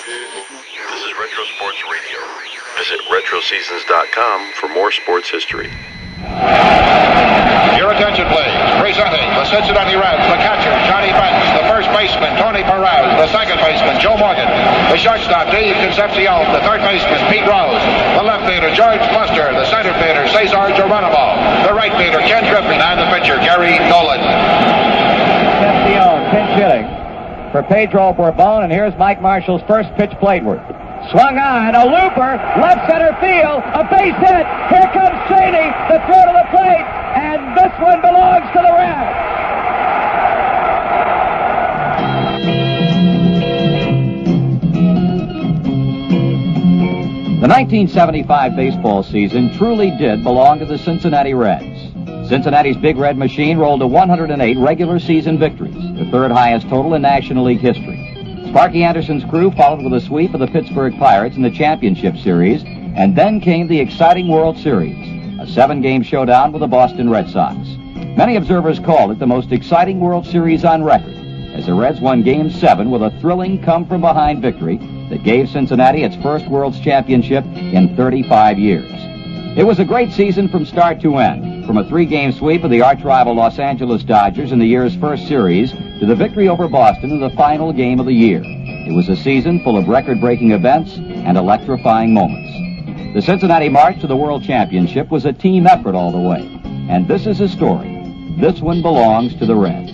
This is Retro Sports Radio. Visit RetroSeasons.com for more sports history. Your attention, please. Presenting the Cincinnati Reds, the catcher, Johnny Bench, the first baseman, Tony Pérez, the second baseman, Joe Morgan, the shortstop, Dave Concepción, the third baseman, Pete Rose, the left fielder, George Buster, the center fielder, Cesar Geronimo, the right fielder, Ken Griffin, and the pitcher, Gary Nolan. Concepción, pinch hitting for Pedro Borbon, and here's Mike Marshall's first pitch plateward. Swung on, a looper, left center field, a base hit. Here comes Cheney, the throw to the plate, and this one belongs to the Reds. The 1975 baseball season truly did belong to the Cincinnati Reds. Cincinnati's Big Red Machine rolled to 108 regular season victories, the third highest total in National League history. Sparky Anderson's crew followed with a sweep of the Pittsburgh Pirates in the championship series, and then came the exciting World Series, a 7-game showdown with the Boston Red Sox. Many observers called it the most exciting World Series on record, as the Reds won Game 7 with a thrilling come-from-behind victory that gave Cincinnati its first World's Championship in 35 years. It was a great season from start to end, from a 3-game sweep of the arch-rival Los Angeles Dodgers in the year's first series to the victory over Boston in the final game of the year. It was a season full of record-breaking events and electrifying moments. The Cincinnati march to the World Championship was a team effort all the way, and this is a story. This one belongs to the Reds.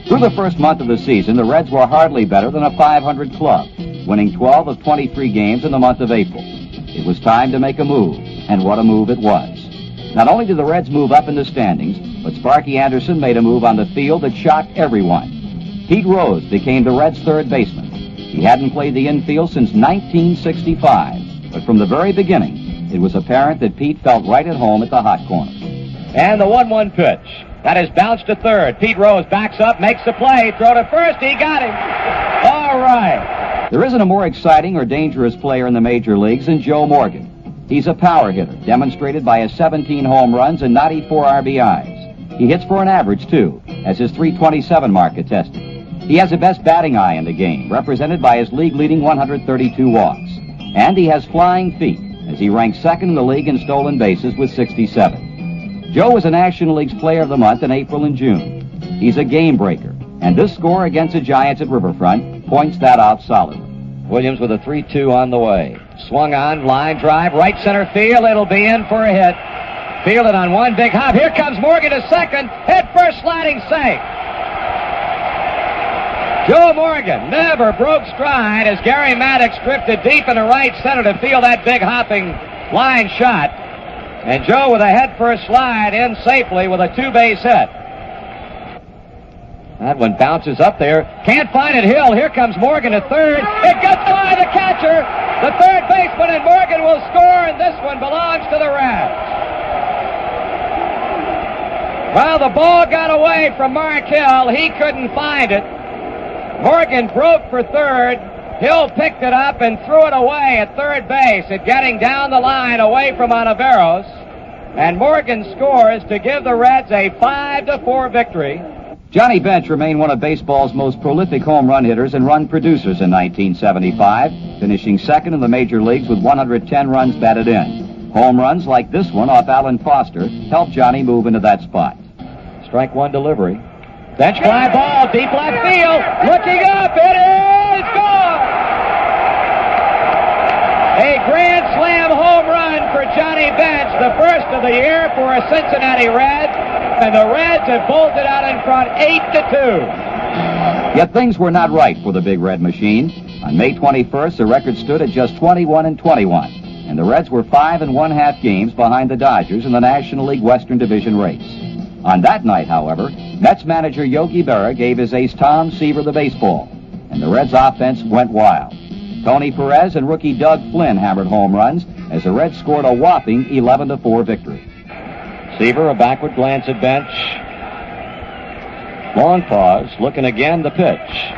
Through the first month of the season, the Reds were hardly better than a 500 club, winning 12 of 23 games in the month of April. It was time to make a move, and what a move it was. Not only did the Reds move up in the standings, but Sparky Anderson made a move on the field that shocked everyone. Pete Rose became the Reds' third baseman. He hadn't played the infield since 1965, but from the very beginning, it was apparent that Pete felt right at home at the hot corner. And the 1-1 pitch. That is bounced to third. Pete Rose backs up, makes the play, throw to first, he got him. All right. There isn't a more exciting or dangerous player in the major leagues than Joe Morgan. He's a power hitter, demonstrated by his 17 home runs and 94 RBIs. He hits for an average, too, as his .327 mark attested. He has the best batting eye in the game, represented by his league-leading 132 walks. And he has flying feet, as he ranks second in the league in stolen bases with 67. Joe was a National League's Player of the Month in April and June. He's a game breaker, and this score against the Giants at Riverfront points that out solidly. Williams with a 3-2 on the way. Swung on, line drive, right center field. It'll be in for a hit. Fielded on one big hop. Here comes Morgan to second. Head first, sliding safe. Joe Morgan never broke stride as Gary Maddox drifted deep into right center to field that big hopping line shot. And Joe with a head first slide in safely with a 2-base hit. That one bounces up there. Can't find it. Hill. Here comes Morgan to third. It gets by the catcher. The third baseman, and Morgan will score, and this one belongs to the Reds. Well, the ball got away from Mark Hill. He couldn't find it. Morgan broke for third. Hill picked it up and threw it away at third base. It getting down the line away from Ontiveros. And Morgan scores to give the Reds a 5-4 victory. Johnny Bench remained one of baseball's most prolific home run hitters and run producers in 1975, finishing second in the major leagues with 110 runs batted in. Home runs like this one off Alan Foster helped Johnny move into that spot. Strike one delivery. Bench fly ball, deep left field. Looking up, it is gone! A grand slam home run for Johnny Bench, the first of the year for a Cincinnati Red. And the Reds have bolted out in front 8-2. Yet things were not right for the Big Red Machine. On May 21st, the record stood at just 21-21, and the Reds were 5 1/2 games behind the Dodgers in the National League Western Division race. On that night, however, Mets manager Yogi Berra gave his ace Tom Seaver the baseball, and the Reds' offense went wild. Tony Pérez and rookie Doug Flynn hammered home runs as the Reds scored a whopping 11-4 victory. Seaver, a backward glance at Bench. Long pause, looking again, the pitch.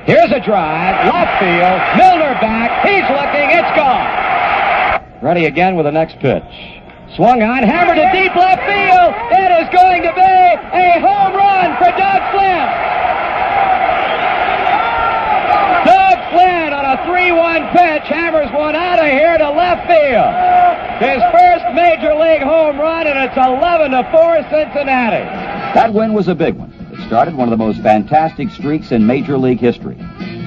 Here's a drive, left field, Milner back, he's looking, it's gone. Ready again with the next pitch. Swung on, hammered to deep left field. It is going to be a home run for Doug Flynn. Doug Flynn on a 3 pitch, hammers one out of here to left field. His first major league home run, and it's 11-4 Cincinnati. That win was a big one. It started one of the most fantastic streaks in Major League history.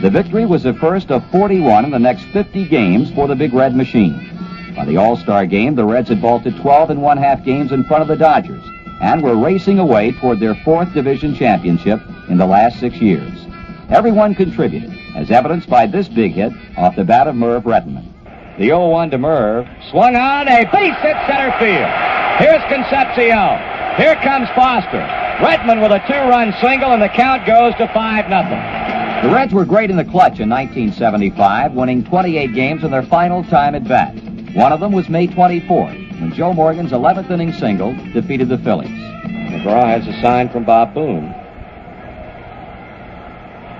The victory was the first of 41 in the next 50 games for the Big Red Machine. By the All-Star game, the Reds had vaulted 12 1/2 games in front of the Dodgers and were racing away toward their 4th division championship in the last 6 years. Everyone contributed, as evidenced by this big hit off the bat of Merv Rettenman. The 0-1 to Merv, swung on, a base hit center field. Here's Concepción. Here comes Foster. Rettenman with a 2-run single, and the count goes to 5-0. The Reds were great in the clutch in 1975, winning 28 games in their final time at bat. One of them was May 24th, when Joe Morgan's 11th inning single defeated the Phillies. McGraw has a sign from Bob Boone.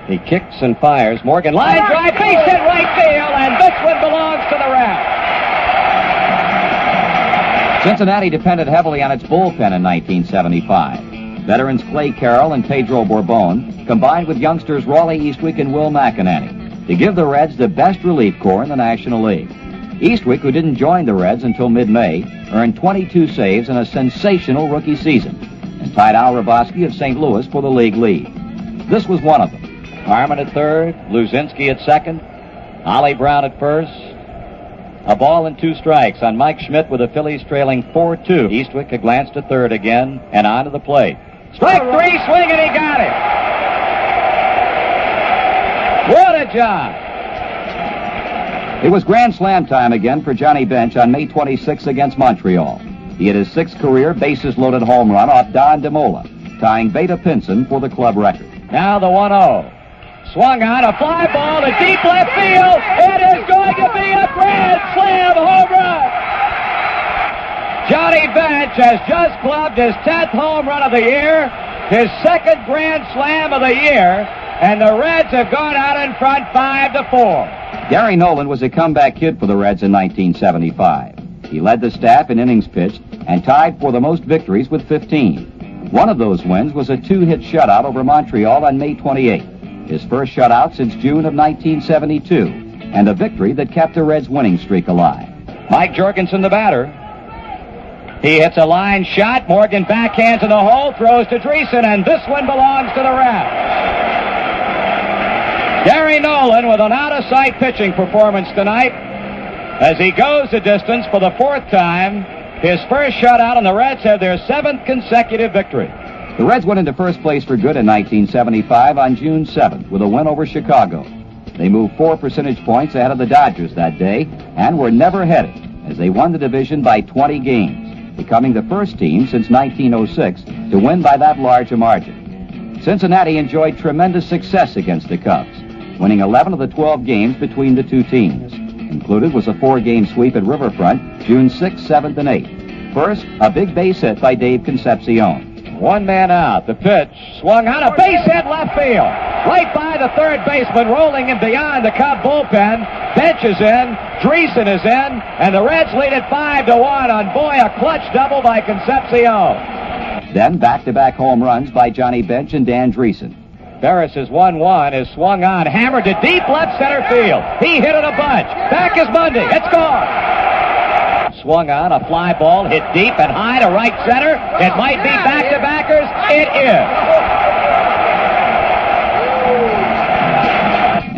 He kicks and fires. Morgan line drive, base hit right field, and this one belongs to the Reds. Cincinnati depended heavily on its bullpen in 1975. Veterans Clay Carroll and Pedro Borbon combined with youngsters Raleigh Eastwick and Will McInerney to give the Reds the best relief corps in the National League. Eastwick, who didn't join the Reds until mid-May, earned 22 saves in a sensational rookie season and tied Al Raboski of St. Louis for the league lead. This was one of them. Harmon at third, Luzinski at second, Ollie Brown at first. A ball and 2 strikes on Mike Schmidt with the Phillies trailing 4-2. Eastwick a glance to third again and on to the plate. Strike 3, swing, and he got it. What a job. It was grand slam time again for Johnny Bench on May 26 against Montreal. He had his 6th career bases-loaded home run off Don DeMola, tying Beta Pinson for the club record. Now the 1-0. Swung on, a fly ball to deep left field. It is going to be a grand slam home run. Johnny Bench has just clubbed his 10th home run of the year, his 2nd grand slam of the year, and the Reds have gone out in front 5-4. Gary Nolan was a comeback kid for the Reds in 1975. He led the staff in innings pitched and tied for the most victories with 15. One of those wins was a 2-hit shutout over Montreal on May 28th. His first shutout since June of 1972, and a victory that kept the Reds' winning streak alive. Mike Jorgensen, the batter. He hits a line shot. Morgan backhands in the hole, throws to Dreesen, and this one belongs to the Reds. Gary Nolan with an out-of-sight pitching performance tonight as he goes the distance for the 4th time. His first shutout, and the Reds have their 7th consecutive victory. The Reds went into first place for good in 1975 on June 7th with a win over Chicago. They moved 4 percentage points ahead of the Dodgers that day and were never headed as they won the division by 20 games, becoming the first team since 1906 to win by that large a margin. Cincinnati enjoyed tremendous success against the Cubs, winning 11 of the 12 games between the two teams. Included was a 4-game sweep at Riverfront, June 6th, 7th, and 8th. First, a big base hit by Dave Concepción. 1 man out. The pitch swung on, a base hit left field. Right by the third baseman, rolling in beyond the Cub bullpen. Bench is in, Dreesen is in, and the Reds lead it 5-1 on, boy, a clutch double by Concepción. Then back-to-back home runs by Johnny Bench and Dan Dreesen. Ferris's 1-1 is swung on, hammered to deep left center field. He hit it a bunch. Back is Mundy. It's gone. Swung on, a fly ball hit deep and high to right center. It might be back-to-backers. It is.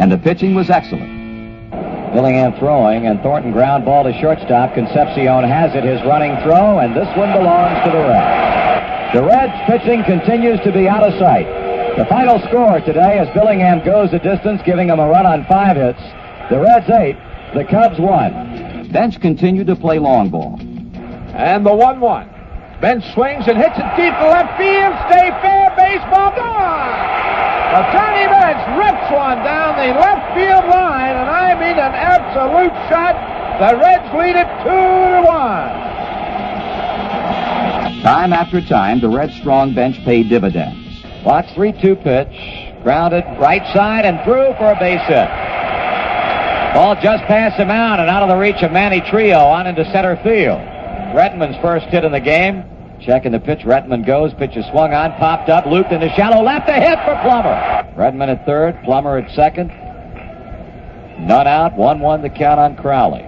And the pitching was excellent. Billingham throwing, and Thornton ground ball to shortstop. Concepción has it, his running throw, and this one belongs to the Reds. The Reds pitching continues to be out of sight. The final score today as Billingham goes the distance, giving him a run on 5 hits. The Reds 8, the Cubs 1. Bench continued to play long ball. And the 1-1. Bench swings and hits it deep to left field. Stay fair, baseball gone. Johnny Bench rips one down the left field line, and I mean an absolute shot. The Reds lead it 2-1. Time after time, the Reds' strong bench paid dividends. Watch 3-2 pitch, grounded right side and through for a base hit. Ball just past the mound and out of the reach of Manny Trio on into center field. Rettenman's first hit in the game. Checking the pitch, Rettenman goes, pitch is swung on, popped up, looped into shallow left, a hit for Plummer. Rettenman at third, Plummer at second. None out, 1-1 the count on Crowley.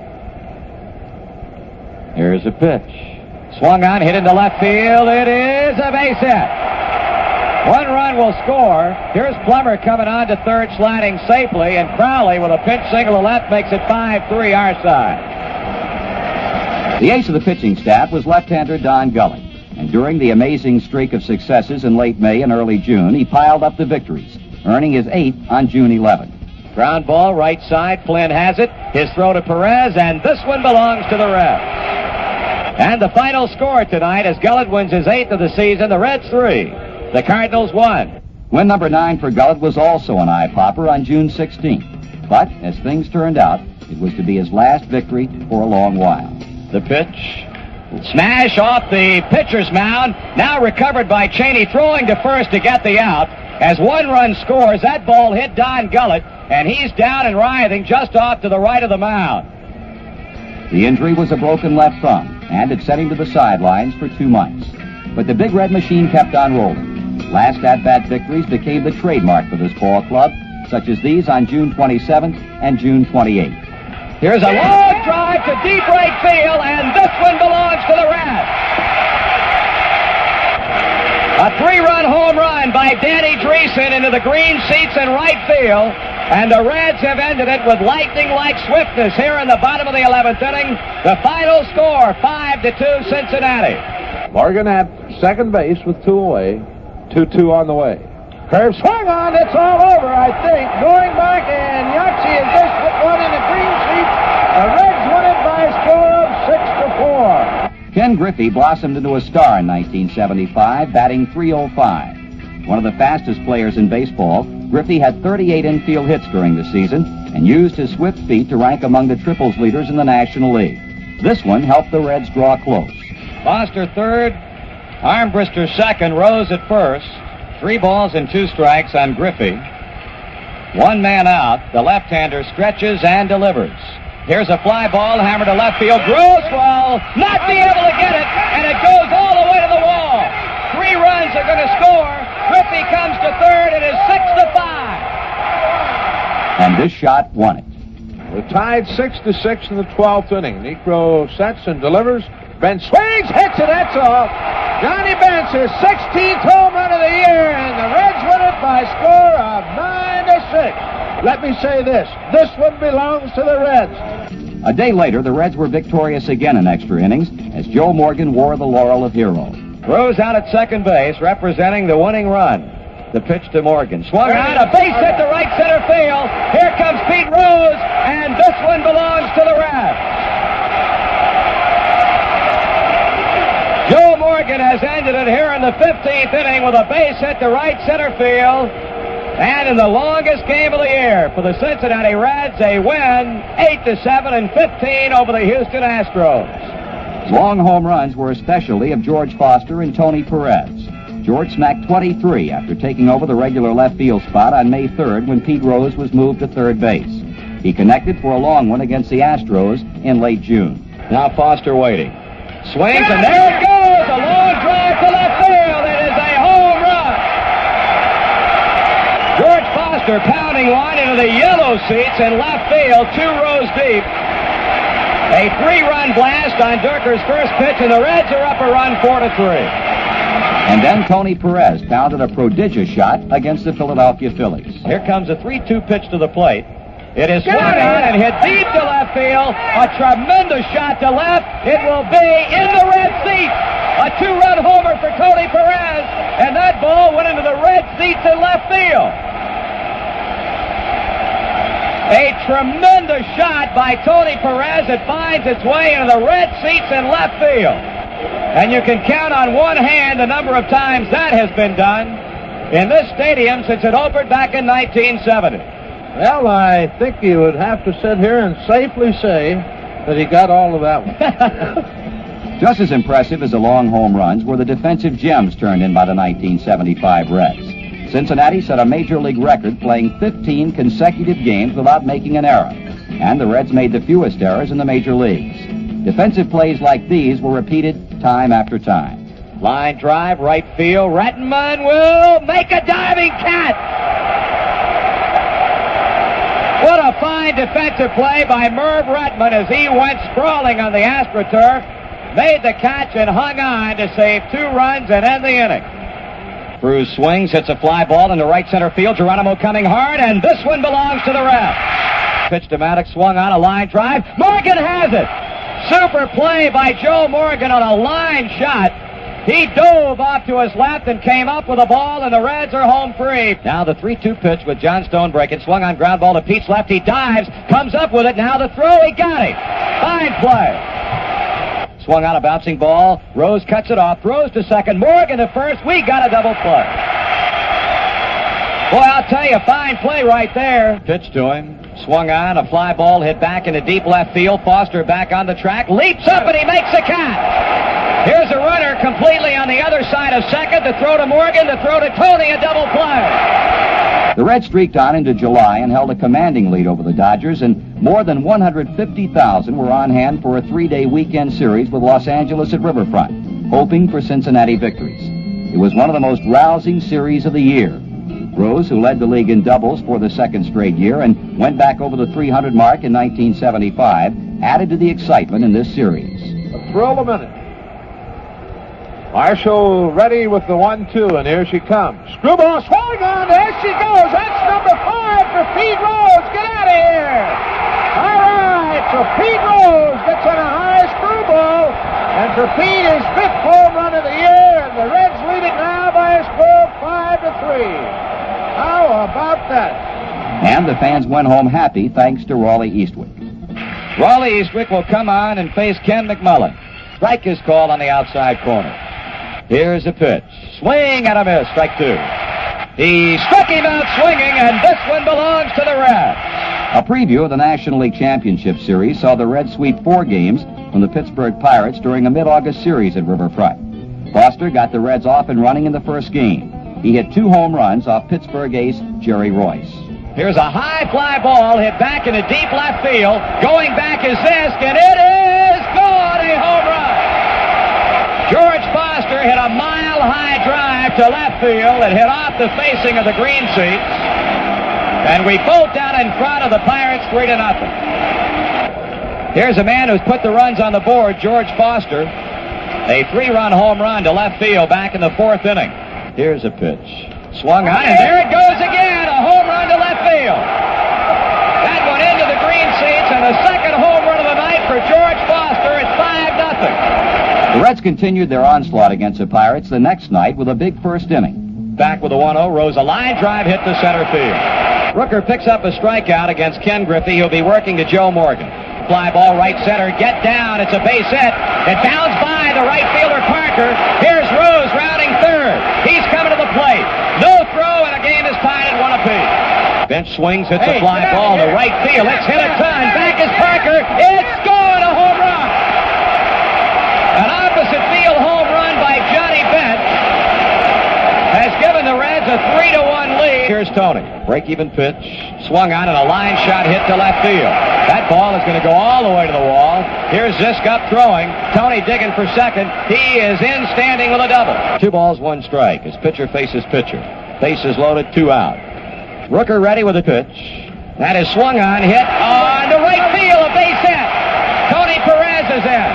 Here's a pitch. Swung on, hit into left field. It is a base hit. 1 run will score. Here's Plummer coming on to third, sliding safely, and Crowley with a pinch single to left makes it 5-3 our side. The ace of the pitching staff was left-hander Don Gullett, and during the amazing streak of successes in late May and early June, he piled up the victories, earning his 8th on June 11th. Ground ball, right side, Flynn has it. His throw to Pérez, and this one belongs to the Reds. And the final score tonight as Gullett wins his 8th of the season, the Reds 3, the Cardinals 1. Win number 9 for Gullett was also an eye-popper on June 16th. But as things turned out, it was to be his last victory for a long while. The pitch. Smash off the pitcher's mound. Now recovered by Cheney, throwing to first to get the out. As 1 run scores, that ball hit Don Gullett, and he's down and writhing just off to the right of the mound. The injury was a broken left thumb, and it sent him to the sidelines for 2 months. But the Big Red Machine kept on rolling. Last at-bat victories became the trademark for this ball club, such as these on June 27th and June 28th. Here's a long drive to deep right field, and this one belongs to the Reds. A 3-run home run by Danny Dreesen into the green seats in right field, and the Reds have ended it with lightning-like swiftness here in the bottom of the 11th inning. The final score, 5-2 Cincinnati. Morgan at second base with 2 away. 2-2 on the way. Curve swung on, it's all over, I think. Going back, and Yahtzee has just put one in the green seat. The Reds won it by a score of 6-4. Ken Griffey blossomed into a star in 1975, batting .305. One of the fastest players in baseball, Griffey had 38 infield hits during the season and used his swift feet to rank among the triples leaders in the National League. This one helped the Reds draw close. Foster third, Armbrister second, Rose at first. 3 balls and 2 strikes on Griffey. 1 man out. The left-hander stretches and delivers. Here's a fly ball hammered to left field. Gross will not be able to get it, and it goes all the way to the wall. 3 runs are going to score. Griffey comes to third. It is 6-5. And this shot won it. We're tied 6-6 in the 12th inning. Necro sets and delivers. Bench swings, hits it, that's all. Johnny Bench, his 16th home run of the year, and the Reds win it by a score of 9-6. Let me say this one belongs to the Reds. A day later, the Reds were victorious again in extra innings as Joe Morgan wore the laurel of hero. Rose out at second base, representing the winning run. The pitch to Morgan. Swung on, a base hit to right center field. Here comes Pete Rose, and this one belongs to the Reds. Joe Morgan has ended it here in the 15th inning with a base hit to right center field. And in the longest game of the year for the Cincinnati Reds, they win 8-7 and 15 over the Houston Astros. Long home runs were a specialty of George Foster and Tony Pérez. George smacked 23 after taking over the regular left field spot on May 3rd when Pete Rose was moved to third base. He connected for a long one against the Astros in late June. Now Foster waiting. Swings, and there it goes! A long drive to left field. It is a home run. George Foster pounding one into the yellow seats in left field, 2 rows deep. A 3-run blast on Durker's first pitch, and the Reds are up a run 4-3. And then Tony Pérez pounded a prodigious shot against the Philadelphia Phillies. Here comes a 3-2 pitch to the plate. It is swung on and hit deep to left field. A tremendous shot to left. It will be in the red seats. A 2-run homer for Tony Pérez, and that ball went into the red seats in left field. A tremendous shot by Tony Pérez. It finds its way into the red seats in left field. And you can count on one hand the number of times that has been done in this stadium since it opened back in 1970. Well, I think you would have to sit here and safely say that he got all of that one. Just as impressive as the long home runs were the defensive gems turned in by the 1975 Reds. Cincinnati set a major league record playing 15 consecutive games without making an error, and the Reds made the fewest errors in the major leagues. Defensive plays like these were repeated time after time. Line drive, right field. Rettenman will make a diving catch. What a fine defensive play by Merv Redmond as he went sprawling on the AstroTurf, made the catch and hung on to save 2 runs and end the inning. Cruz swings, hits a fly ball into right center field. Geronimo coming hard, and this one belongs to the Reds. Pitch to Maddox, swung on a line drive. Morgan has it. Super play by Joe Morgan on a line shot. He dove off to his left and came up with a ball, and the Reds are home free. Now the 3-2 pitch with John Stone breaking. Swung on ground ball to Pete's left. He dives, comes up with it. Now the throw. He got it. Fine play. Swung on a bouncing ball. Rose cuts it off. Throws to second. Morgan to first. We got a double play. Boy, I'll tell you, fine play right there. Pitch to him. Swung on. A fly ball hit back into deep left field. Foster back on the track. Leaps up and he makes a catch. Here's a runner completely on the other side of second. The throw to Morgan, the throw to Tony, a double play. The Reds streaked on into July and held a commanding lead over the Dodgers, and more than 150,000 were on hand for a 3-day weekend series with Los Angeles at Riverfront, hoping for Cincinnati victories. It was one of the most rousing series of the year. Rose, who led the league in doubles for the second straight year and went back over the 300 mark in 1975, added to the excitement in this series. A thrill a minute. Marshall ready with the 1-2, and here she comes. Screwball swung on, there she goes. That's number 5 for Pete Rose. Get out of here. All right, so Pete Rose gets on a high screwball, and for Pete, his 5th home run of the year, and the Reds lead it now by a score of 5-3. How about that? And the fans went home happy thanks to Raleigh Eastwick. Raleigh Eastwick will come on and face Ken McMullen. Strike is called on the outside corner. Here's a pitch. Swing and a miss. Strike 2. He struck him out swinging, and this one belongs to the Reds. A preview of the National League Championship Series saw the Reds sweep 4 games from the Pittsburgh Pirates during a mid-August series at Riverfront. Foster got the Reds off and running in the first game. He hit 2 home runs off Pittsburgh ace Jerry Royce. Here's a high fly ball hit back into deep left field. Going back is Zisk, and it is gone, a home run. George Foster hit a mile-high drive to left field. It hit off the facing of the green seats. And we bolt down in front of the Pirates 3-0. Here's a man who's put the runs on the board, George Foster. A 3-run home run to left field back in the 4th inning. Here's a pitch. Swung on, and there it goes again. A home run to left field. That one into the green seats, and the second home run of the night for George Foster. It's 5-0. The Reds continued their onslaught against the Pirates the next night with a big first inning. Back with a 1-0, Rose a line drive hit to center field. Rooker picks up a strikeout against Ken Griffey. He'll be working to Joe Morgan. Fly ball right center, get down, it's a base hit. It bounced by the right fielder Parker. Here's Rose rounding third. He's coming to the plate. No throw, and a game is tied at 1 apiece. Bench swings, hits a fly ball to right field. It's hit a ton. Back is Parker. It's gone, a home run. An opposite field home run by Johnny Bench has given the Reds a 3-1 lead. Here's Tony. Break-even pitch. Swung on and a line shot hit to left field. That ball is going to go all the way to the wall. Here's Zisk up throwing. Tony digging for second. He is in standing with a double. 2 balls, 1 strike as pitcher faces pitcher. Bases loaded, 2 out. Rooker ready with a pitch. That is swung on, hit on to right field, a base hit. Tony Pérez is in.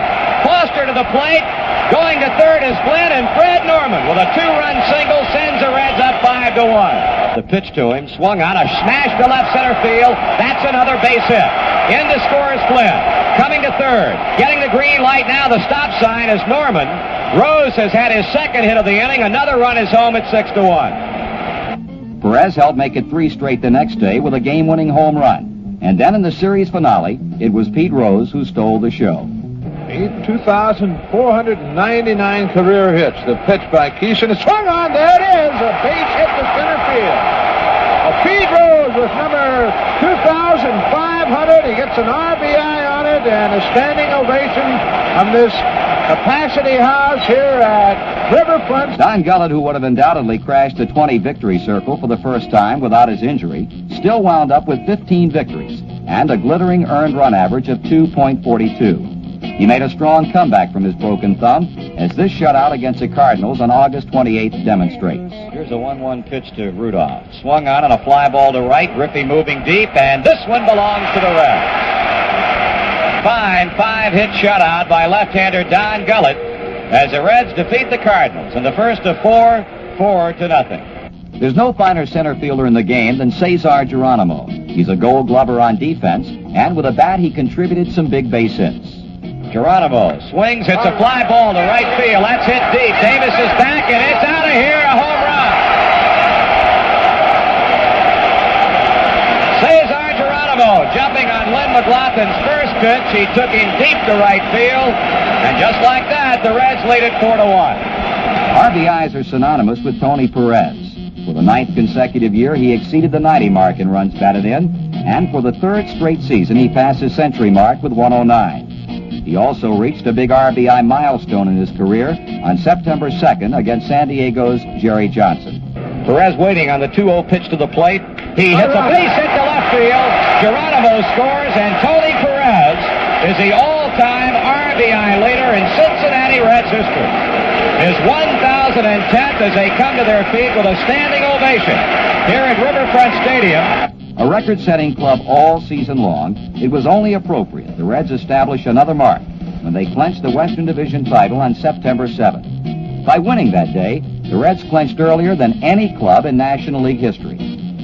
Foster to the plate. Going to third is Flynn, and Fred Norman with a 2-run single sends the Reds up 5-1. The pitch to him, swung on, a smash to left center field. That's another base hit. In to score is Flynn. Coming to third. Getting the green light now, the stop sign is Norman. Rose has had his second hit of the inning. Another run is home at 6-1. Perez helped make it 3 straight the next day with a game-winning home run. And then in the series finale, it was Pete Rose who stole the show. 2,499 career hits. The pitch by Keeson is swung on. There it is. A base hit to center field. Pete Rose with number 2,500. He gets an RBI on it and a standing ovation from this capacity house here at Riverfront. Don Gullett, who would have undoubtedly crashed the 20 victory circle for the first time without his injury, still wound up with 15 victories and a glittering earned run average of 2.42. He made a strong comeback from his broken thumb, as this shutout against the Cardinals on August 28th demonstrates. Here's a 1-1 pitch to Rudolph. Swung on a fly ball to right. Griffey moving deep, and this one belongs to the Reds. Fine 5-hit shutout by left-hander Don Gullett as the Reds defeat the Cardinals in the first of 4-0. There's no finer center fielder in the game than Cesar Geronimo. He's a Gold Glover on defense, and with a bat he contributed some big base hits. Geronimo swings, hits a fly ball to right field. That's hit deep. Davis is back, and it's out of here, a home run. Cesar Geronimo jumping on Lynn McLaughlin's first pitch. He took him deep to right field, and just like that, the Reds lead it 4-1. RBIs are synonymous with Tony Pérez. For the 9th consecutive year, he exceeded the 90 mark in runs batted in, and for the 3rd straight season, he passed his century mark with 109. He also reached a big RBI milestone in his career on September 2nd against San Diego's Jerry Johnson. Perez waiting on the 2-0 pitch to the plate. He hits a base hit to left field. Geronimo scores, and Tony Pérez is the all-time RBI leader in Cincinnati Reds history. His 1,010th as they come to their feet with a standing ovation here at Riverfront Stadium. A record-setting club all season long, it was only appropriate the Reds establish another mark when they clinched the Western Division title on September 7th. By winning that day, the Reds clinched earlier than any club in National League history.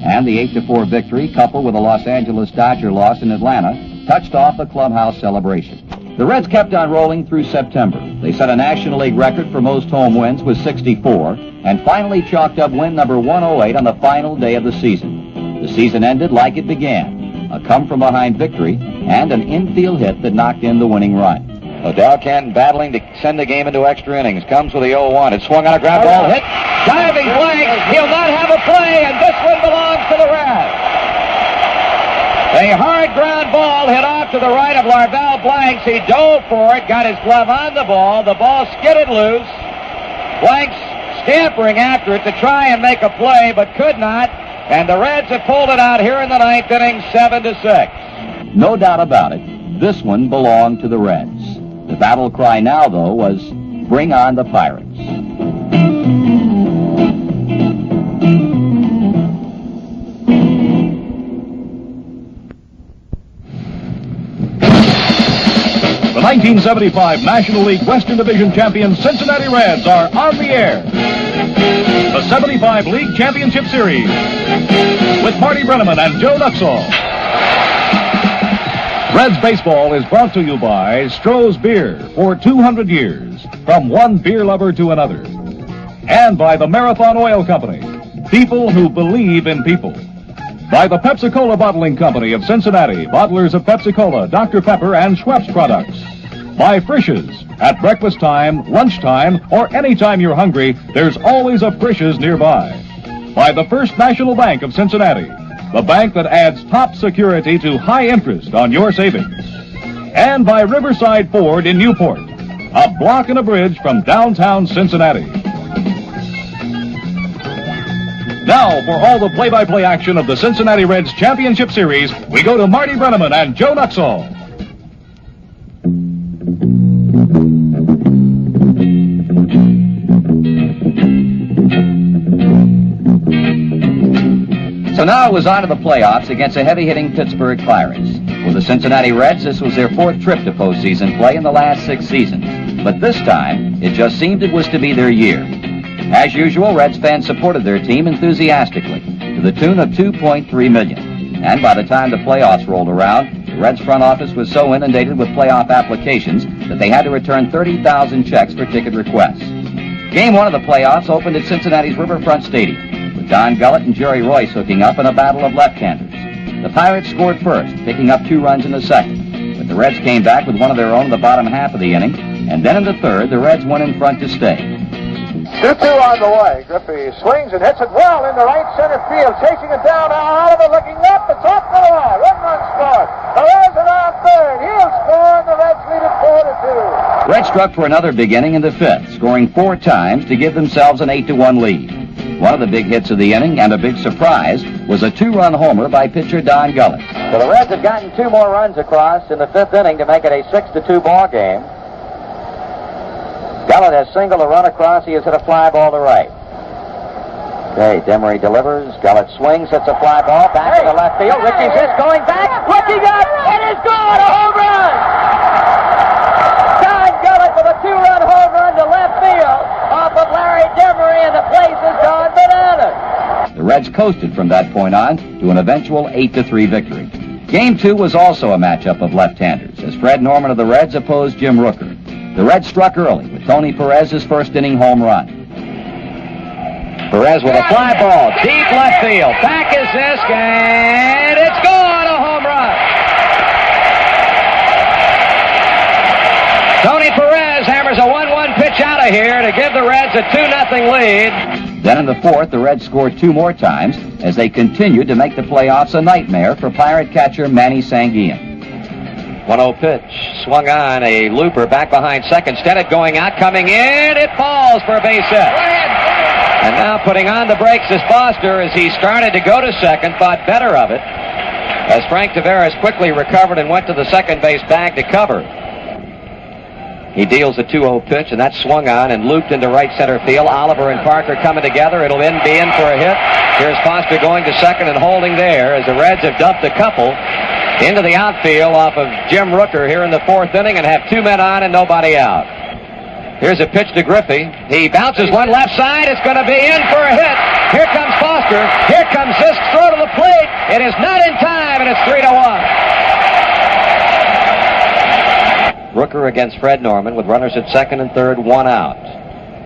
And the 8-4 victory, coupled with a Los Angeles Dodger loss in Atlanta, touched off the clubhouse celebration. The Reds kept on rolling through September. They set a National League record for most home wins with 64, and finally chalked up win number 108 on the final day of the season. The season ended like it began, a come-from-behind victory and an infield hit that knocked in the winning run. Odell Canton battling to send the game into extra innings. Comes with the 0-1. It swung on a ground ball, hit, diving blank. He'll not have a play, and this one belongs to the Reds. A hard ground ball hit off to the right of Larvell Blanks. He dove for it, got his glove on the ball. The ball skidded loose. Blanks scampering after it to try and make a play, but could not. And the Reds have pulled it out here in the 9th inning, 7-6. No doubt about it, this one belonged to the Reds. The battle cry now, though, was, bring on the Pirates. The 1975 National League Western Division champion Cincinnati Reds are on the air. The 75 League Championship Series with Marty Brenneman and Joe Nuxall. Reds baseball is brought to you by Stroh's Beer for 200 years, from one beer lover to another. And by the Marathon Oil Company, people who believe in people. By the Pepsi-Cola Bottling Company of Cincinnati, bottlers of Pepsi-Cola, Dr. Pepper, and Schweppes products. By Frisch's. At breakfast time, lunchtime, or any time you're hungry, there's always a Frisch's nearby. By the First National Bank of Cincinnati, the bank that adds top security to high interest on your savings. And by Riverside Ford in Newport, a block and a bridge from downtown Cincinnati. Now, for all the play-by-play action of the Cincinnati Reds Championship Series, we go to Marty Brenneman and Joe Nuxall. So now it was on to the playoffs against the heavy-hitting Pittsburgh Pirates. For the Cincinnati Reds, this was their 4th trip to postseason play in the last 6 seasons. But this time, it just seemed it was to be their year. As usual, Reds fans supported their team enthusiastically, to the tune of $2.3 million. And by the time the playoffs rolled around, the Reds front office was so inundated with playoff applications that they had to return 30,000 checks for ticket requests. Game 1 of the playoffs opened at Cincinnati's Riverfront Stadium, with Don Gullett and Jerry Royce hooking up in a battle of left-handers. The Pirates scored first, picking up 2 runs in the second. But the Reds came back with one of their own in the bottom half of the inning, and then in the third, the Reds went in front to stay. 2-2 on the way. Griffey swings and hits it well into right center field. Chasing it down now. Oliver looking up. It's off the wall. 1-run score. The Reds are on third. He'll score, and the Reds lead it 4-2. Reds struck for another big inning in the 5th, scoring 4 times to give themselves an 8-1 lead. One of the big hits of the inning, and a big surprise, was a 2-run homer by pitcher Don Gullett. So the Reds have gotten 2 more runs across in the 5th inning to make it a 6-2 ball game. Gullett has singled a run across. He has hit a fly ball to right. Okay, Demery delivers. Gullett swings, hits a fly ball back to the left field. Richie's hit going back, looking up. It is gone, a home run! Don Gullett with a 2-run home run to left field off of Larry Demery, and the place has gone bananas. The Reds coasted from that point on to an eventual 8-3 victory. Game 2 was also a matchup of left-handers, as Fred Norman of the Reds opposed Jim Rooker. The Reds struck early with Tony Pérez's first-inning home run. Pérez with a fly ball, deep left field. Back is this, and it's gone, a home run. Tony Pérez hammers a 1-1 pitch out of here to give the Reds a 2-0 lead. Then in the 4th, the Reds scored 2 more times as they continued to make the playoffs a nightmare for Pirate catcher Manny Sanguillen. 1-0 pitch, swung on, a looper back behind second. Stennett going out, coming in, it falls for a base hit. And now putting on the brakes is Foster as he started to go to second, thought better of it, as Frank Tavares quickly recovered and went to the second base bag to cover. He deals a 2-0 pitch, and that swung on and looped into right center field. Oliver and Parker coming together. It'll be in for a hit. Here's Foster going to second and holding there as the Reds have dumped a couple into the outfield off of Jim Rooker here in the 4th inning and have 2 men on and nobody out. Here's a pitch to Guthrie. He bounces one left side. It's going to be in for a hit. Here comes Foster. Here comes Zisk's throw to the plate. It is not in time, and it's 3-1. Rooker against Fred Norman with runners at second and third, 1 out.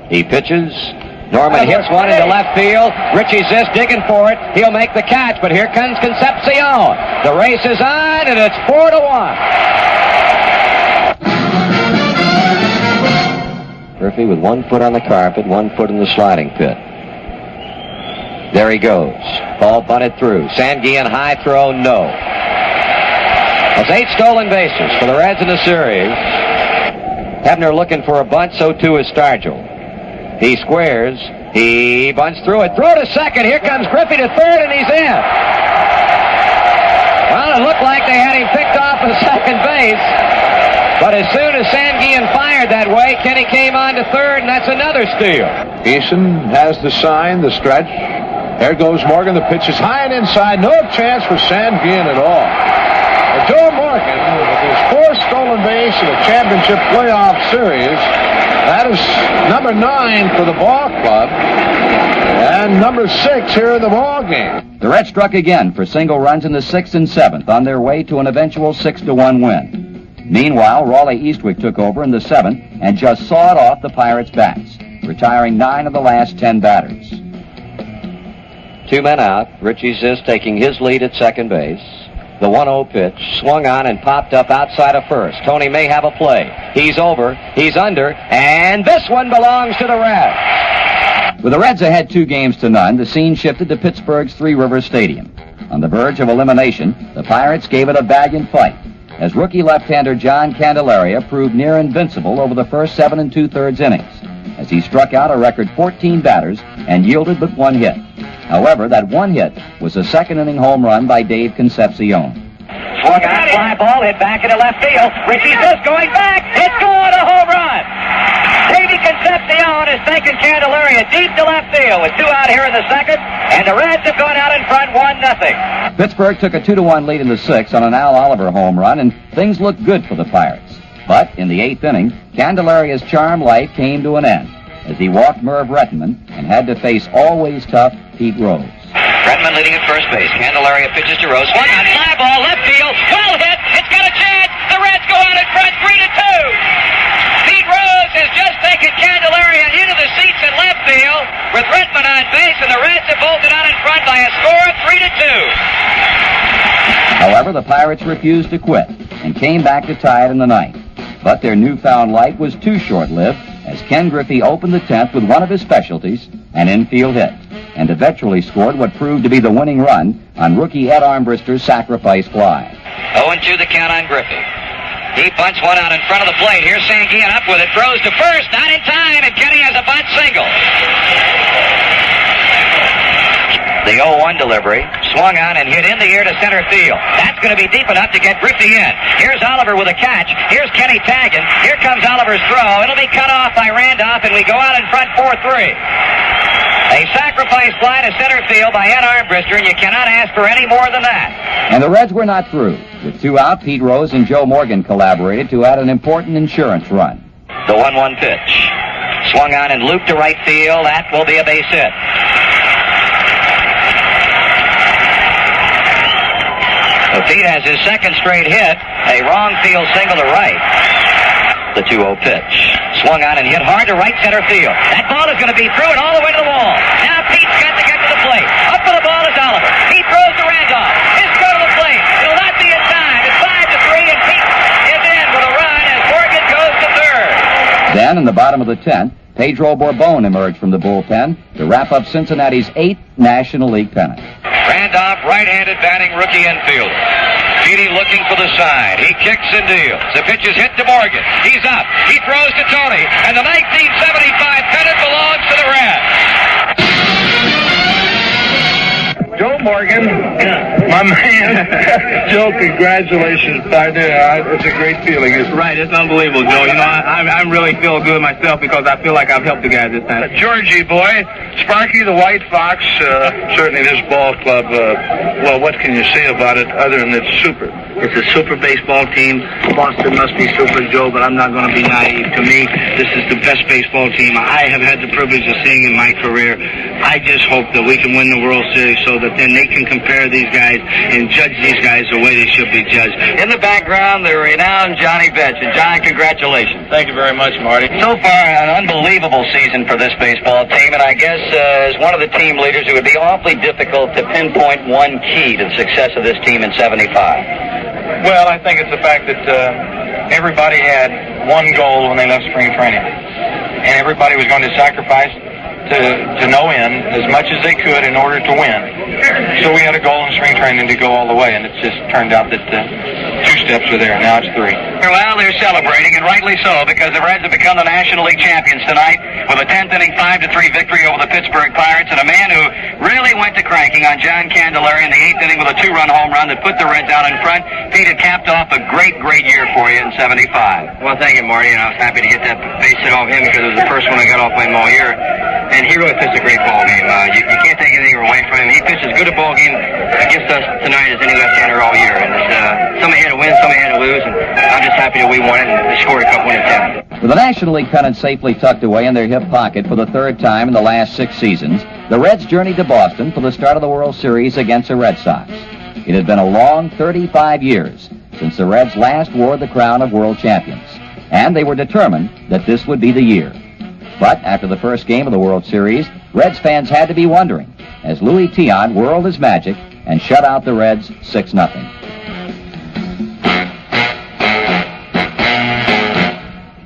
He pitches. Norman hits one into left field. Richie Zisk digging for it. He'll make the catch, but here comes Concepción. The race is on, and it's 4-1. Murphy with 1 foot on the carpet, 1 foot in the sliding pit. There he goes. Ball bunted through. Sanguillen high throw, no. That's 8 stolen bases for the Reds in the series. Hebner looking for a bunt, so too is Stargell. He squares. He bunts through it. Throw to second. Here comes Griffey to third, and he's in. Well, it looked like they had him picked off at second base. But as soon as Sanguillen fired that way, Kenny came on to third, and that's another steal. Eason has the sign, the stretch. There goes Morgan. The pitch is high and inside. No chance for Sanguillen at all. Joe Morgan, with his 4th stolen base in a championship playoff series, that is number 9 for the ball club, and number 6 here in the ball game. The Reds struck again for single runs in the 6th and 7th on their way to an eventual 6-1 win. Meanwhile, Raleigh Eastwick took over in the 7th and just sawed off the Pirates' bats, retiring 9 of the last 10 batters. 2 men out. Richie Zisk taking his lead at second base. The 1-0 pitch swung on and popped up outside of first. Tony may have a play. He's over, he's under, and this one belongs to the Reds. With the Reds ahead 2-0, the scene shifted to Pittsburgh's Three Rivers Stadium. On the verge of elimination, the Pirates gave it a valiant fight, as rookie left-hander John Candelaria proved near invincible over the first 7 2/3 innings, as he struck out a record 14 batters and yielded but 1 hit. However, that 1 hit was a second-inning home run by Dave Concepcion. Swung on, fly ball, hit back into left field. Richie Zisk going back. It's gone, a home run. Davey Concepcion is taking Candelaria deep to left field with 2 out here in the 2nd, and the Reds have gone out in front 1-0. Pittsburgh took a 2-1 lead in the 6th on an Al Oliver home run, and things looked good for the Pirates. But in the 8th inning, Candelaria's charm life came to an end, as he walked Merv Rettenman and had to face always tough Pete Rose. Rettenman leading at first base. Candelaria pitches to Rose. Swung on, fly ball, left field, well hit. It's got a chance. The Reds go out in front, 3-2. Pete Rose has just taken Candelaria into the seats in left field with Rettenman on base, and the Reds have bolted out in front by a score of 3-2. However, the Pirates refused to quit and came back to tie it in the 9th. But their newfound light was too short-lived, as Ken Griffey opened the 10th with one of his specialties, an infield hit, and eventually scored what proved to be the winning run on rookie Ed Armbruster's sacrifice fly. 0-2 the count on Griffey. He bunts one out in front of the plate. Here's Sanguillen up with it, throws to first, not in time, and Kenny has a bunt single. The 0-1 delivery. Swung on and hit in the air to center field. That's going to be deep enough to get Guthrie in. Here's Oliver with a catch. Here's Kenny tagging. Here comes Oliver's throw. It'll be cut off by Randolph, and we go out in front 4-3. A sacrifice fly to center field by Ed Armbrister, and you cannot ask for any more than that. And the Reds were not through. With 2 out, Pete Rose and Joe Morgan collaborated to add an important insurance run. The 1-1 pitch. Swung on and looped to right field. That will be a base hit. So Pete has his second straight hit. A wrong field single to right. The 2-0 pitch. Swung on and hit hard to right center field. That ball is going to be through and all the way to the wall. Now Pete's got to get to the plate. Up for the ball is Oliver. He throws to Randolph. His throw to the plate. It'll not be in time. It's 5-3 and Pete is in with a run as Morgan goes to third. Then in the bottom of the 10th, Pedro Borbon emerged from the bullpen to wrap up Cincinnati's 8th National League pennant. Randolph, right-handed batting rookie infielder. Petey looking for the side. He kicks and deals. The pitch is hit to Morgan. He's up. He throws to Tony. And the 1975 pennant belongs to the Reds. Joe Morgan, my man. Joe, congratulations, partner. It's a great feeling. It's right. It's unbelievable, Joe. You know, I really feel good myself because I feel like I've helped the guys this time. Georgie boy, Sparky the White Fox. Certainly this ball club, well, what can you say about it other than it's super? It's a super baseball team. Boston must be super, Joe, but I'm not going to be naive. To me, this is the best baseball team I have had the privilege of seeing in my career. I just hope that we can win the World Series so that then they can compare these guys and judge these guys the way they should be judged. In the background, the renowned Johnny Bench. And John, congratulations. Thank you very much, Marty. So far, an unbelievable season for this baseball team, and I guess as one of the team leaders, it would be awfully difficult to pinpoint one key to the success of this team in 75. Well, I think it's the fact that everybody had one goal when they left spring training, and everybody was going to sacrifice to no end as much as they could in order to win. So we had a goal in spring training to go all the way, and it just turned out that 2 steps were there. Now it's 3. Well, they're celebrating, and rightly so, because the Reds have become the National League champions tonight with a 10th inning 5-3 victory over the Pittsburgh Pirates, and a man who really went to cranking on John Candelaria in the 8th inning with a 2-run home run that put the Reds out in front. Pete had capped off a great year for you in 75. Well, thank you, Marty, and I was happy to get that base hit off him because it was the first one I got off him all year. And he really pitched a great ball game. You can't take anything away from him. He pitched as good a ball game against us tonight as any left-hander all year. And somebody had to win, somebody had to lose, and I'm just happy that we won it and scored a couple in the 10th. With the National League pennant safely tucked away in their hip pocket for the 3rd time in the last 6 seasons, the Reds journeyed to Boston for the start of the World Series against the Red Sox. It had been a long 35 years since the Reds last wore the crown of world champions, and they were determined that this would be the year. But after the first game of the World Series, Reds fans had to be wondering as Louis Tiant whirled his magic and shut out the Reds 6-0.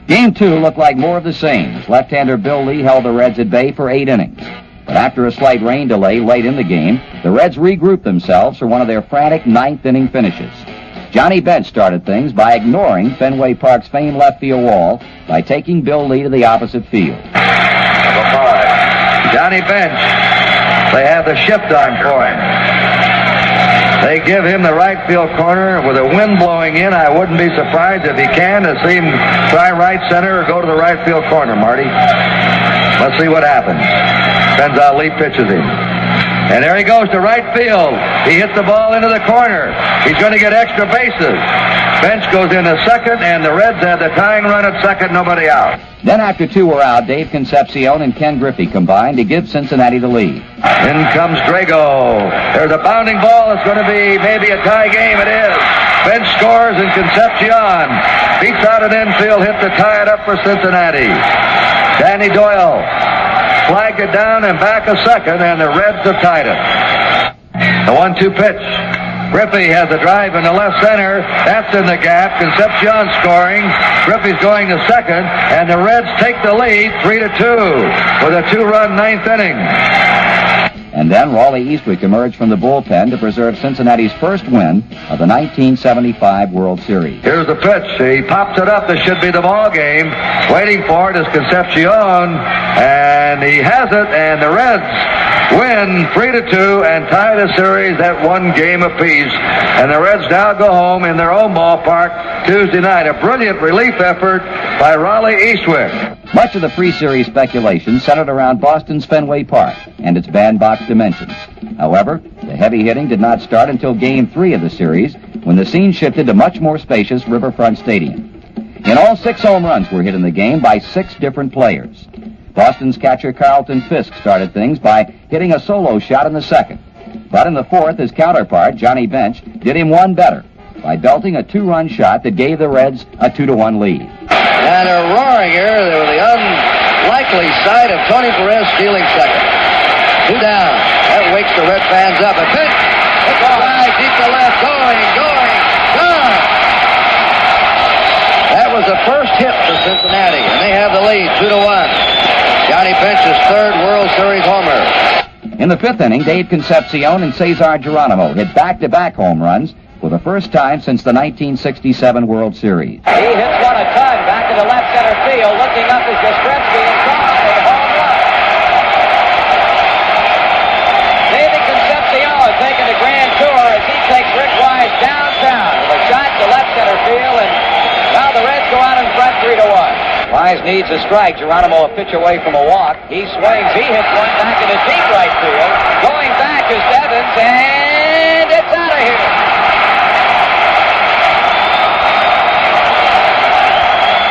Game 2 looked like more of the same as left-hander Bill Lee held the Reds at bay for 8 innings. But after a slight rain delay late in the game, the Reds regrouped themselves for one of their frantic 9th inning finishes. Johnny Bench started things by ignoring Fenway Park's famed left field wall by taking Bill Lee to the opposite field. Number 5, Johnny Bench. They have the shift on for him. They give him the right field corner with a wind blowing in. I wouldn't be surprised if he can to see him try right center or go to the right field corner, Marty. Let's see what happens. Depends how Lee pitches him. And there he goes to right field. He hit the ball into the corner. He's going to get extra bases. Bench goes into second, and the Reds have the tying run at second, nobody out. Then after 2 were out, Dave Concepcion and Ken Griffey combined to give Cincinnati the lead. In comes Drago. There's a bounding ball. It's going to be maybe a tie game. It is. Bench scores, and Concepcion beats out an infield hit to tie it up for Cincinnati. Danny Doyle flagged it down and back a second, and the Reds have tied it. The 1-2 pitch. Griffey has a drive in the left center. That's in the gap. Concepcion scoring. Griffey's going to second, and the Reds take the lead 3-2 with a 2-run 9th inning. And then Raleigh Eastwick emerged from the bullpen to preserve Cincinnati's first win of the 1975 World Series. Here's the pitch. He pops it up. This should be the ball game. Waiting for it is Concepción, and he has it, and the Reds win 3-2 and tie the series at 1 game apiece. And the Reds now go home in their own ballpark Tuesday night. A brilliant relief effort by Raleigh Eastwick. Much of the pre-series speculation centered around Boston's Fenway Park and its bandbox dimensions. However, the heavy hitting did not start until Game 3 of the series, when the scene shifted to much more spacious Riverfront Stadium. In all, 6 home runs were hit in the game by 6 different players. Boston's catcher Carlton Fisk started things by hitting a solo shot in the second. But in the fourth, his counterpart, Johnny Bench, did him one better by belting a 2-run shot that gave the Reds a 2-1 lead. And a roaring here with the unlikely sight of Tony Pérez stealing second. 2 down. That wakes the Red fans up. A pitch. It's a rise deep to left. Going. Gone. That was the first hit for Cincinnati, and they have the lead, 2-1. Johnny Bench's 3rd World Series homer. In the 5th inning, Dave Concepción and Cesar Geronimo hit back-to-back home runs for the first time since the 1967 World Series. He hits one a ton back into left center field. Looking up is Yastrzemski and gone. A home run. David Concepción taking the grand tour as he takes Rick Wise downtown with a shot to left center field, and now the Reds go out in front 3-1. Wise needs a strike. Geronimo a pitch away from a walk. He swings. He hits one back into deep right field. Going back is Evans, and it's out of here.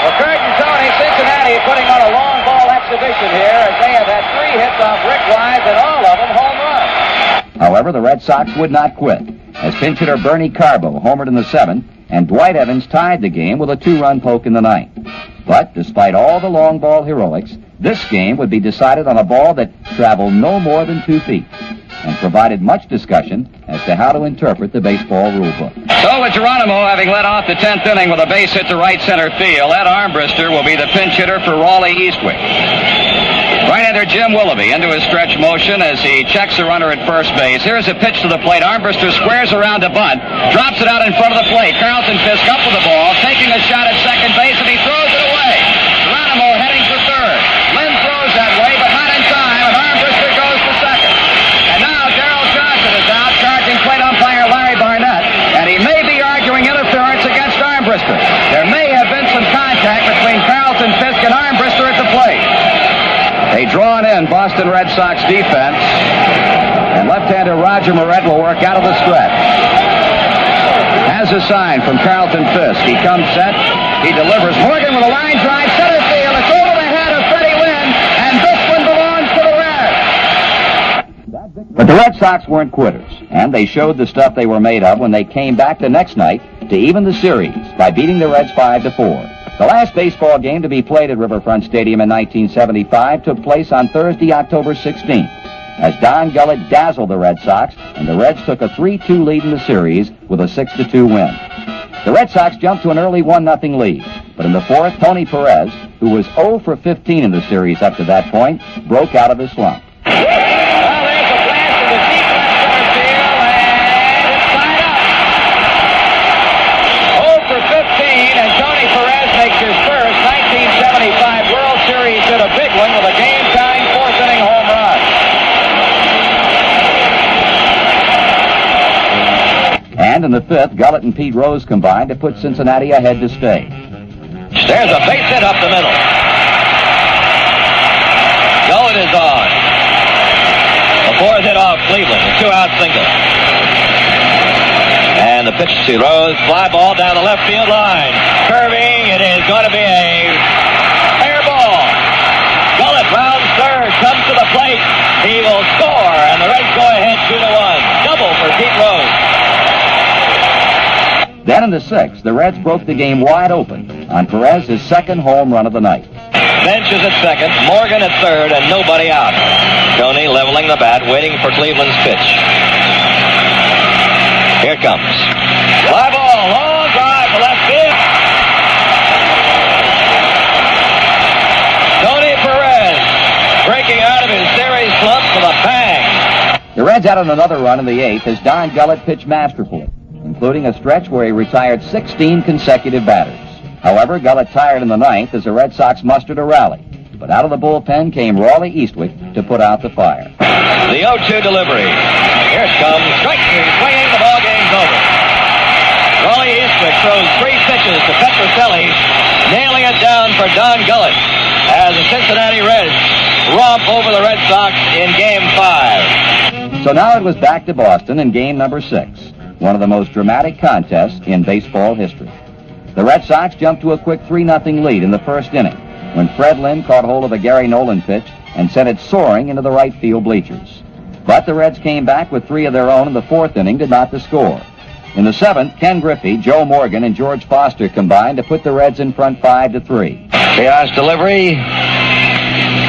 Well, Kurt and Tony, Cincinnati putting on a long ball exhibition here as they have had 3 hits off Rick Wise, and all of them home runs. However, the Red Sox would not quit, as pinch hitter Bernie Carbo homered in the 7th, and Dwight Evans tied the game with a 2-run poke in the 9th. But despite all the long ball heroics, this game would be decided on a ball that traveled no more than 2 feet and provided much discussion as to how to interpret the baseball rulebook. So with Geronimo having led off the 10th inning with a base hit to right center field, Ed Armbruster will be the pinch hitter for Raleigh Eastwick. Right-hander Jim Willoughby into his stretch motion as he checks the runner at first base. Here's a pitch to the plate. Armbruster squares around to bunt, drops it out in front of the plate. Carlton Fisk up with the ball, taking a shot at second base, and he throws it away. Geronimo heading for third. Lynn throws that way, but not in time, and Armbruster goes to second. And now Darrell Johnson is out, charging plate umpire Larry Barnett, and he may be arguing interference against Armbruster. There may have been some contact between Carlton Fisk and Armbruster at the plate. A drawn-in Boston Red Sox defense, and left-hander Roger Moret will work out of the stretch. Has a sign from Carlton Fisk. He comes set. He delivers. Morgan with a line drive, center field. It's over the head of Freddie Wynn, and this one belongs to the Reds. But the Red Sox weren't quitters, and they showed the stuff they were made of when they came back the next night to even the series by beating the Reds 5-4. The last baseball game to be played at Riverfront Stadium in 1975 took place on Thursday, October 16th, as Don Gullett dazzled the Red Sox, and the Reds took a 3-2 lead in the series with a 6-2 win. The Red Sox jumped to an early 1-0 lead, but in the 4th, Tony Pérez, who was 0 for 15 in the series up to that point, broke out of his slump. His first 1975 World Series hit, a big one with a game-tying 4th inning home run. And in the 5th, Gullett and Pete Rose combined to put Cincinnati ahead to stay. There's a base hit up the middle. Gullett is on. The 4th hit off Cleveland, a 2-out single. And the pitch to Rose, fly ball down the left field line. Curving, it is going to be a fair ball. Gullett rounds third, comes to the plate. He will score, and the Reds go ahead 2-1. Double for Pete Rose. Then in the 6th, the Reds broke the game wide open on Perez's 2nd home run of the night. Bench is at second, Morgan at third, and nobody out. Tony leveling the bat, waiting for Cleveland's pitch. Here comes. Fly ball, long drive to left field. Tony Pérez breaking out of his series slump with a bang. Reds added another run in the 8th as Don Gullett pitched masterfully, including a stretch where he retired 16 consecutive batters. However, Gullett tired in the 9th as the Red Sox mustered a rally. But out of the bullpen came Raleigh Eastwick to put out the fire. The 0-2 delivery. Here it comes. Strike three. Swinging. The ball game's over. Raleigh Eastwick throws 3 pitches to Petrocelli, nailing it down for Don Gullett as the Cincinnati Reds romp over the Red Sox in Game 5. So now it was back to Boston in Game number 6, one of the most dramatic contests in baseball history. The Red Sox jumped to a quick 3-0 lead in the first inning when Fred Lynn caught hold of a Gary Nolan pitch and sent it soaring into the right field bleachers. But the Reds came back with 3 of their own in the 4th inning to knot the score. In the 7th, Ken Griffey, Joe Morgan, and George Foster combined to put the Reds in front 5-3. Chaos delivery.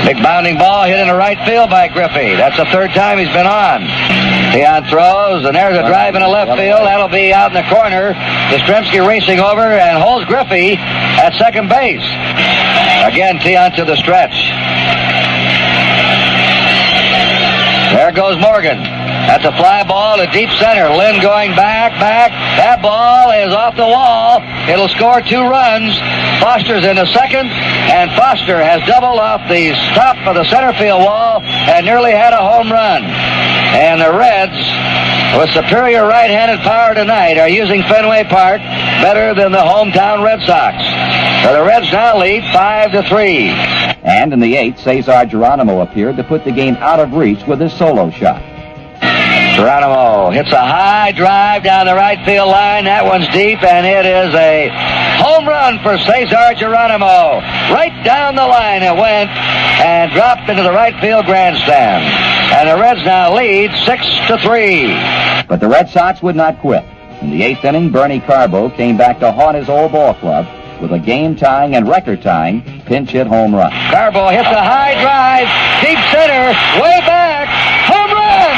Big bounding ball hit in the right field by Griffey. That's the 3rd time he's been on. Keon throws, and there's a drive in the left field. That'll be out in the corner. Yastrzemski racing over and holds Griffey at second base. Again, Keon to the stretch. There goes Morgan. That's a fly ball to deep center. Lynn going back. That ball is off the wall. It'll score 2 runs. Foster's in the second, and Foster has doubled off the top of the center field wall and nearly had a home run. And the Reds, with superior right-handed power tonight, are using Fenway Park better than the hometown Red Sox. So the Reds now lead 5-3. And in the 8th, Cesar Geronimo appeared to put the game out of reach with his solo shot. Geronimo hits a high drive down the right field line. That one's deep, and it is a home run for Cesar Geronimo. Right down the line it went and dropped into the right field grandstand. And the Reds now lead 6-3. But the Red Sox would not quit. In the 8th inning, Bernie Carbo came back to haunt his old ball club with a game-tying and record-tying pinch-hit home run. Carbo hits a high drive, deep center, way back, home run!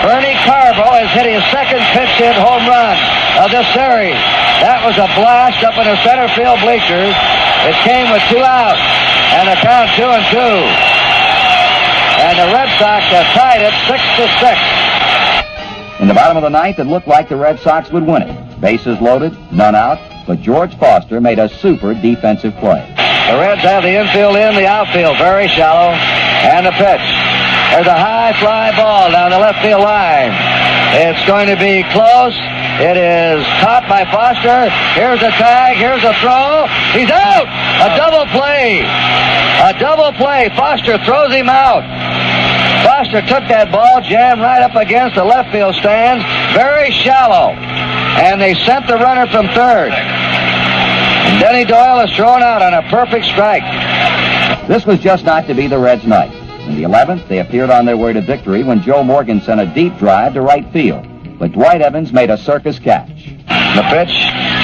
Bernie Carbo is hitting his second pinch-hit home run of this series. That was a blast up in the center field bleachers. It came with 2 outs, and the count 2-2. And the Red Sox have tied it 6-6. In the bottom of the 9th, it looked like the Red Sox would win it. Bases loaded, none out, but George Foster made a super defensive play. The Reds have the infield in, the outfield very shallow, and the pitch. There's a high fly ball down the left field line. It's going to be close. It is caught by Foster. Here's a tag. Here's a throw. He's out. A double play. A double play. Foster throws him out. Foster took that ball, jammed right up against the left field stands, very shallow. And they sent the runner from third. And Denny Doyle is thrown out on a perfect strike. This was just not to be the Reds' night. In the 11th, they appeared on their way to victory when Joe Morgan sent a deep drive to right field. But Dwight Evans made a circus catch. The pitch.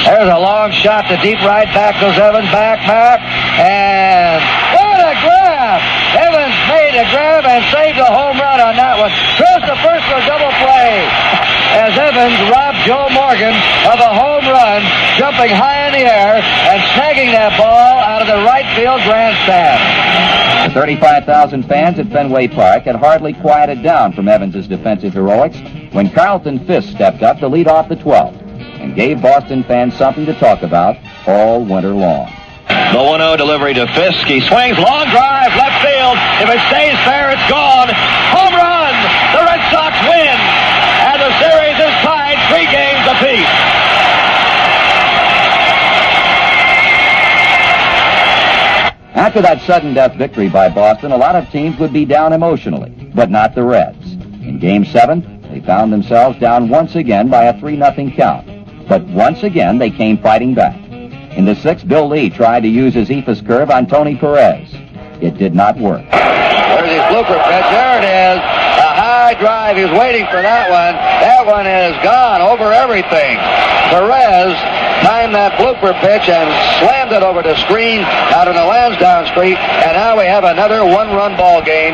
There's a long shot to deep right. Back goes Evans. Back. And what a grab! Evans made a grab and saved a home run on that one. Throws the first for a double play as Evans robbed Joe Morgan of a home run, jumping high in the air and snagging that ball out of the right field grandstand. The 35,000 fans at Fenway Park had hardly quieted down from Evans's defensive heroics when Carlton Fisk stepped up to lead off the 12th and gave Boston fans something to talk about all winter long. The 1-0 delivery to Fisk. He swings, long drive, left field. If it stays fair, it's gone. Home run! The Red Sox win! And the series is tied 3 games apiece. After that sudden death victory by Boston, a lot of teams would be down emotionally, but not the Reds. In Game 7, they found themselves down once again by a 3-0 count. But once again, they came fighting back. In the 6th, Bill Lee tried to use his ephus curve on Tony Pérez. It did not work. There's his blooper pitch. There it is. A high drive. He was waiting for that one. That one is gone over everything. Pérez timed that blooper pitch and slammed it over the screen out on the Lansdowne Street. And now we have another 1-run ball game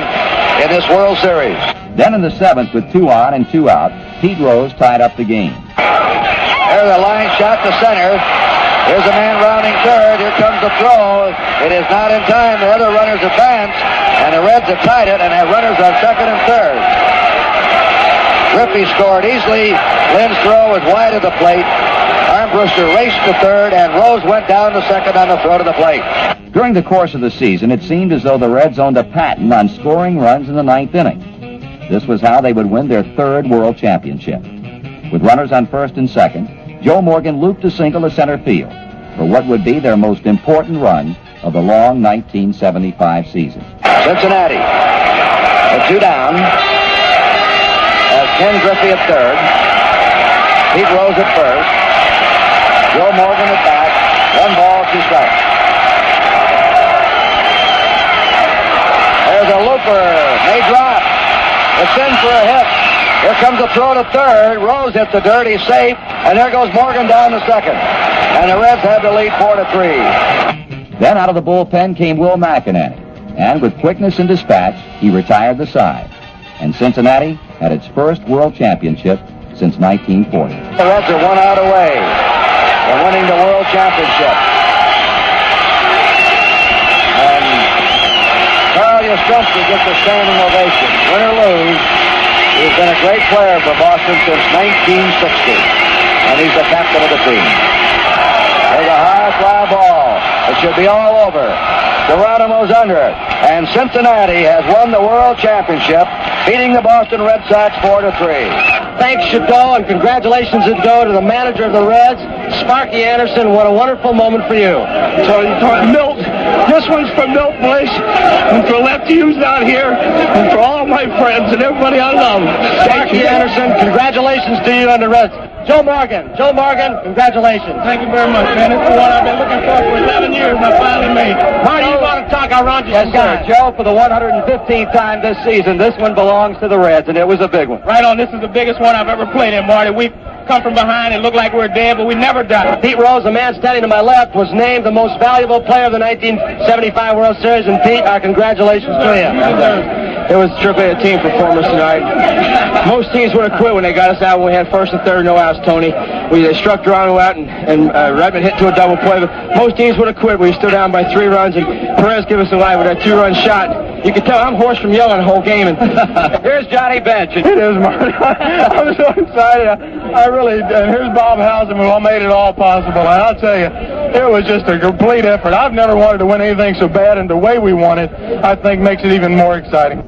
in this World Series. Then in the 7th, with 2 on and 2 out, Pete Rose tied up the game. There's a line shot to center. Here's a man rounding third. Here comes the throw. It is not in time. The other runners advance, and the Reds have tied it and have runners on second and third. Griffey scored easily. Lynn's throw was wide of the plate. Armbruster raced to third, and Rose went down to second on the throw to the plate. During the course of the season, it seemed as though the Reds owned a patent on scoring runs in the ninth inning. This was how they would win their third World Championship. With runners on first and second, Joe Morgan looped a single to center field for what would be their most important run of the long 1975 season. Cincinnati, a two down. Ken Griffey at third. Pete Rose at first. Joe Morgan at bat. 1 ball, 2 strikes. There's a looper. May drop. It's in for a hit. Here comes a throw to third. Rose hit the dirt. He's safe. And there goes Morgan down to second. And the Reds have the lead 4-3. Then out of the bullpen came Will McInerney. And with quickness and dispatch, he retired the side. And Cincinnati had its first World Championship since 1940. The Reds are 1 out away from winning the World Championship. And Carl Yastrzemski gets a standing ovation. Win or lose, he's been a great player for Boston since 1960. And he's the captain of the team. There's a high fly ball. It should be all over. Geronimo's under it. And Cincinnati has won the World Championship, beating the Boston Red Sox 4-3. Thanks, Chateau, and congratulations to the manager of the Reds, Sparky Anderson. What a wonderful moment for you. Milt, this one's for Milt Bliss, and for Lefty who's not here, and for all my friends and everybody I love. Sparky Anderson, congratulations to you and the Reds. Joe Morgan, congratulations. Thank you very much, man. It's the one I've been looking for 11 years, and I finally made it. Marty, you want to talk around you? Yes, sir. Joe, for the 115th time this season, this one belongs to the Reds, and it was a big one. Right on. This is the biggest one I've ever played in, Marty. We've come from behind and looked like we were dead, but we never died. Pete Rose, the man standing to my left, was named the most valuable player of the 1975 World Series, and Pete, our congratulations to you. It was strictly a team performance tonight. Most teams would have quit when they got us out when we had first and third, no outs, Tony. They struck Geronimo out, and Redmond hit to a double play, but most teams would have quit. We stood down by 3 runs, and Perez gave us a light with that 2-run shot. You can tell I'm hoarse from yelling the whole game. And here's Johnny Bench. It is, Marty. I'm so excited. I really, and here's Bob Housen, who made it all possible. And I'll tell you, it was just a complete effort. I've never wanted to win anything so bad, and the way we won it, I think, makes it even more exciting.